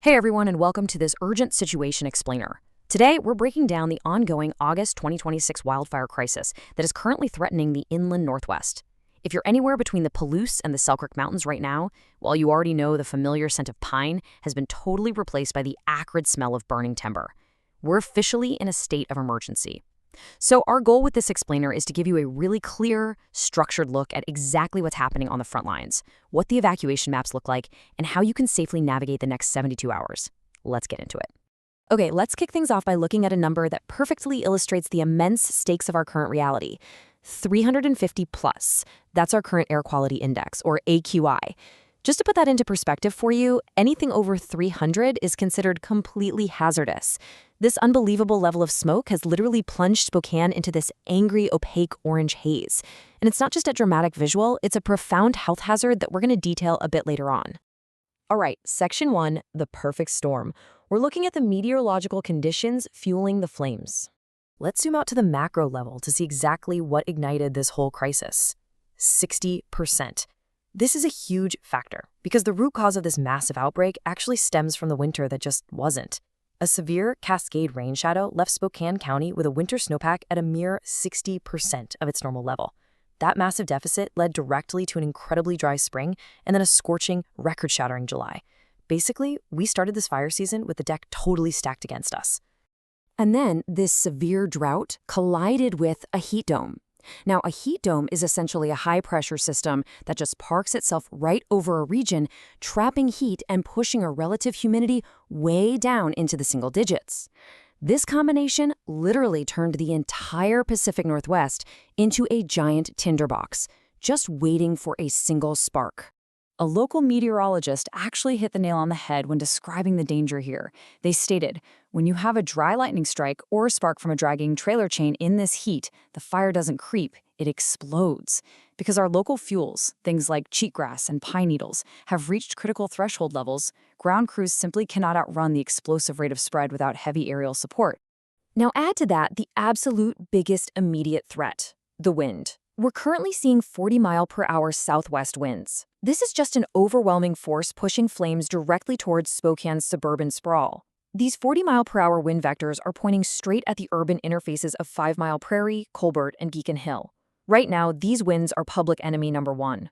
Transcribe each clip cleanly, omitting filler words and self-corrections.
Hey everyone, and welcome to this urgent situation explainer. Today, we're breaking down the ongoing August 2026 wildfire crisis that is currently threatening the inland Northwest. If you're anywhere between the Palouse and the Selkirk Mountains right now, well, you already know the familiar scent of pine has been totally replaced by the acrid smell of burning timber. We're officially in a state of emergency. So our goal with this explainer is to give you a really clear, structured look at exactly what's happening on the front lines, what the evacuation maps look like, and how you can safely navigate the next 72 hours. Let's get into it. Okay, let's kick things off by looking at a number that perfectly illustrates the immense stakes of our current reality. 350 plus. That's our current air quality index, or AQI. Just to put that into perspective for you, anything over 300 is considered completely hazardous. This unbelievable level of smoke has literally plunged Spokane into this angry, opaque orange haze. And it's not just a dramatic visual, it's a profound health hazard that we're going to detail a bit later on. All right, Section 1, the perfect storm. We're looking at the meteorological conditions fueling the flames. Let's zoom out to the macro level to see exactly what ignited this whole crisis. 60%. This is a huge factor because the root cause of this massive outbreak actually stems from the winter that just wasn't. A severe cascade rain shadow left Spokane County with a winter snowpack at a mere 60% of its normal level. That massive deficit led directly to an incredibly dry spring and then a scorching, record-shattering July. Basically, we started this fire season with the deck totally stacked against us. And then this severe drought collided with a heat dome. Now, a heat dome is essentially a high-pressure system that just parks itself right over a region, trapping heat and pushing a relative humidity way down into the single digits. This combination literally turned the entire Pacific Northwest into a giant tinderbox, just waiting for a single spark. A local meteorologist actually hit the nail on the head when describing the danger here. They stated, when you have a dry lightning strike or a spark from a dragging trailer chain in this heat, the fire doesn't creep, it explodes. Because our local fuels, things like cheatgrass and pine needles, have reached critical threshold levels, ground crews simply cannot outrun the explosive rate of spread without heavy aerial support. Now add to that the absolute biggest immediate threat, the wind. We're currently seeing 40-mile-per-hour southwest winds. This is just an overwhelming force pushing flames directly towards Spokane's suburban sprawl. These 40-mile-per-hour wind vectors are pointing straight at the urban interfaces of 5 Mile Prairie, Colbert, and Beacon Hill. Right now, these winds are public enemy number one.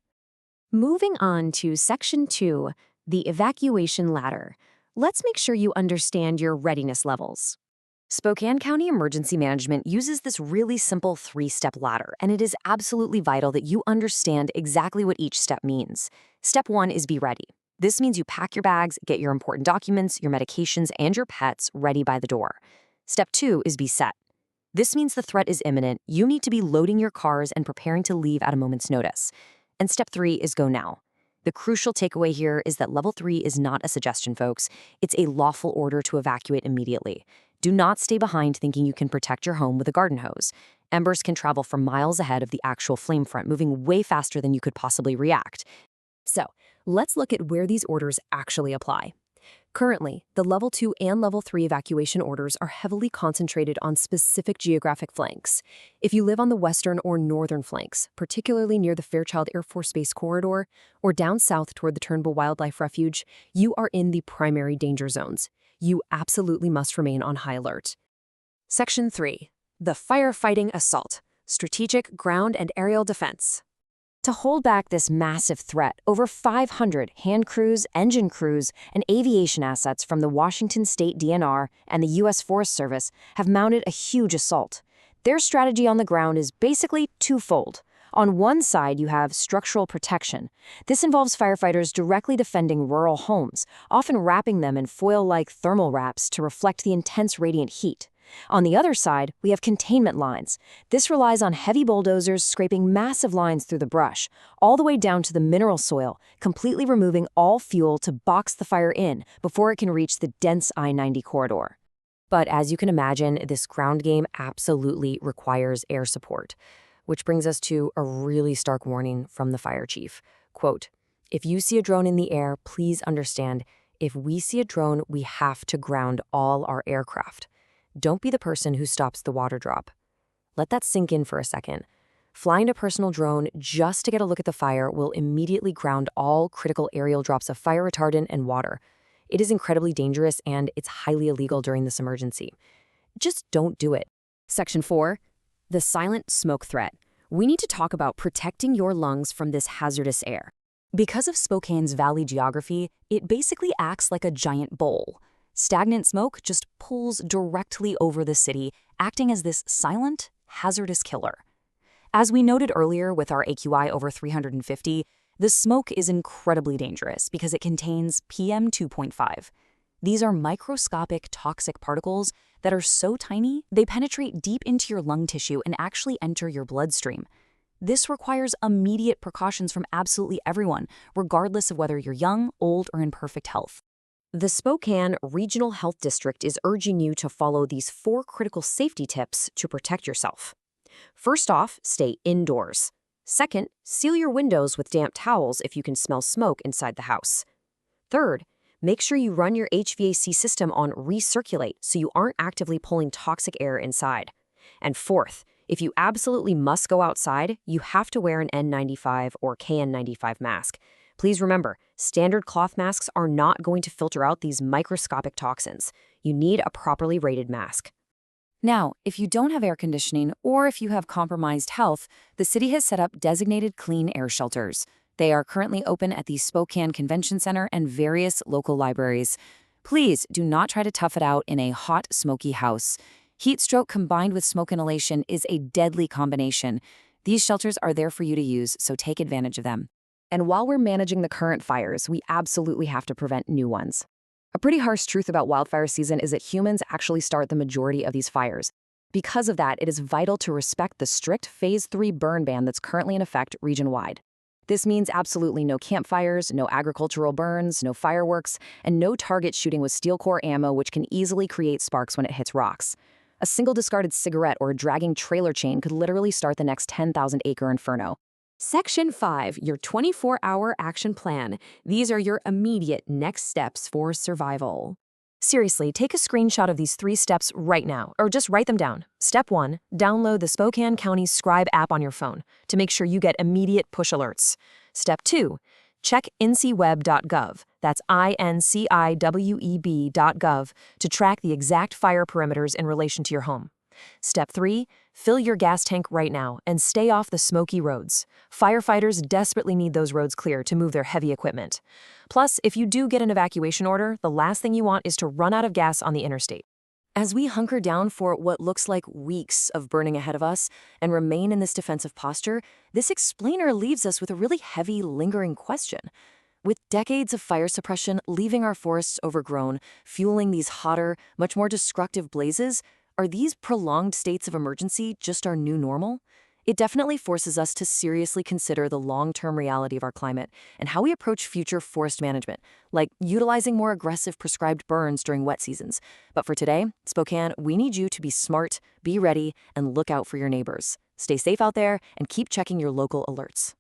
Moving on to Section 2, the evacuation ladder. Let's make sure you understand your readiness levels. Spokane County Emergency Management uses this really simple 3-step ladder, and it is absolutely vital that you understand exactly what each step means. Step 1 is be ready. This means you pack your bags, get your important documents, your medications, and your pets ready by the door. Step 2 is be set. This means the threat is imminent. You need to be loading your cars and preparing to leave at a moment's notice. And Step 3 is go now. The crucial takeaway here is that Level 3 is not a suggestion, folks. It's a lawful order to evacuate immediately. Do not stay behind thinking you can protect your home with a garden hose. Embers can travel for miles ahead of the actual flame front, moving way faster than you could possibly react. So, let's look at where these orders actually apply. Currently, the Level 2 and Level 3 evacuation orders are heavily concentrated on specific geographic flanks. If you live on the western or northern flanks, particularly near the Fairchild Air Force Base corridor, or down south toward the Turnbull Wildlife Refuge, you are in the primary danger zones. You absolutely must remain on high alert. Section 3. The Firefighting Assault. Strategic Ground and Aerial Defense. To hold back this massive threat, over 500 hand crews, engine crews, and aviation assets from the Washington State DNR and the U.S. Forest Service have mounted a huge assault. Their strategy on the ground is basically twofold. On one side, you have structural protection. This involves firefighters directly defending rural homes, often wrapping them in foil-like thermal wraps to reflect the intense radiant heat. On the other side, we have containment lines. This relies on heavy bulldozers scraping massive lines through the brush, all the way down to the mineral soil, completely removing all fuel to box the fire in before it can reach the dense I-90 corridor. But as you can imagine, this ground game absolutely requires air support. Which brings us to a really stark warning from the fire chief. Quote, if you see a drone in the air, please understand, if we see a drone, we have to ground all our aircraft. Don't be the person who stops the water drop. Let that sink in for a second. Flying a personal drone just to get a look at the fire will immediately ground all critical aerial drops of fire retardant and water. It is incredibly dangerous and it's highly illegal during this emergency. Just don't do it. Section 4. The silent smoke threat. We need to talk about protecting your lungs from this hazardous air. Because of Spokane's valley geography, it basically acts like a giant bowl. Stagnant smoke just pulls directly over the city, acting as this silent, hazardous killer. As we noted earlier with our AQI over 350, the smoke is incredibly dangerous because it contains PM 2.5. These are microscopic toxic particles that are so tiny they penetrate deep into your lung tissue and actually enter your bloodstream. This requires immediate precautions from absolutely everyone, regardless of whether you're young, old, or in perfect health. The Spokane Regional Health District is urging you to follow these 4 critical safety tips to protect yourself. First off, stay indoors. Second, seal your windows with damp towels if you can smell smoke inside the house. Third, make sure you run your HVAC system on recirculate so you aren't actively pulling toxic air inside. And fourth, if you absolutely must go outside, you have to wear an N95 or KN95 mask. Please remember, standard cloth masks are not going to filter out these microscopic toxins. You need a properly rated mask. Now, if you don't have air conditioning or if you have compromised health, the city has set up designated clean air shelters. They are currently open at the Spokane Convention Center and various local libraries. Please do not try to tough it out in a hot, smoky house. Heat stroke combined with smoke inhalation is a deadly combination. These shelters are there for you to use, so take advantage of them. And while we're managing the current fires, we absolutely have to prevent new ones. A pretty harsh truth about wildfire season is that humans actually start the majority of these fires. Because of that, it is vital to respect the strict Phase 3 burn ban that's currently in effect region-wide. This means absolutely no campfires, no agricultural burns, no fireworks, and no target shooting with steel core ammo, which can easily create sparks when it hits rocks. A single discarded cigarette or a dragging trailer chain could literally start the next 10,000-acre inferno. Section 5, your 24-hour action plan. These are your immediate next steps for survival. Seriously, take a screenshot of these 3 steps right now, or just write them down. Step 1, download the Spokane County Scribe app on your phone to make sure you get immediate push alerts. Step 2, check nciweb.gov, that's INCIWEB.gov, to track the exact fire perimeters in relation to your home. Step 3, fill your gas tank right now and stay off the smoky roads. Firefighters desperately need those roads clear to move their heavy equipment. Plus, if you do get an evacuation order, the last thing you want is to run out of gas on the interstate. As we hunker down for what looks like weeks of burning ahead of us and remain in this defensive posture, this explainer leaves us with a really heavy, lingering question. With decades of fire suppression leaving our forests overgrown, fueling these hotter, much more destructive blazes, are these prolonged states of emergency just our new normal? It definitely forces us to seriously consider the long-term reality of our climate and how we approach future forest management, like utilizing more aggressive prescribed burns during wet seasons. But for today, Spokane, we need you to be smart, be ready, and look out for your neighbors. Stay safe out there and keep checking your local alerts.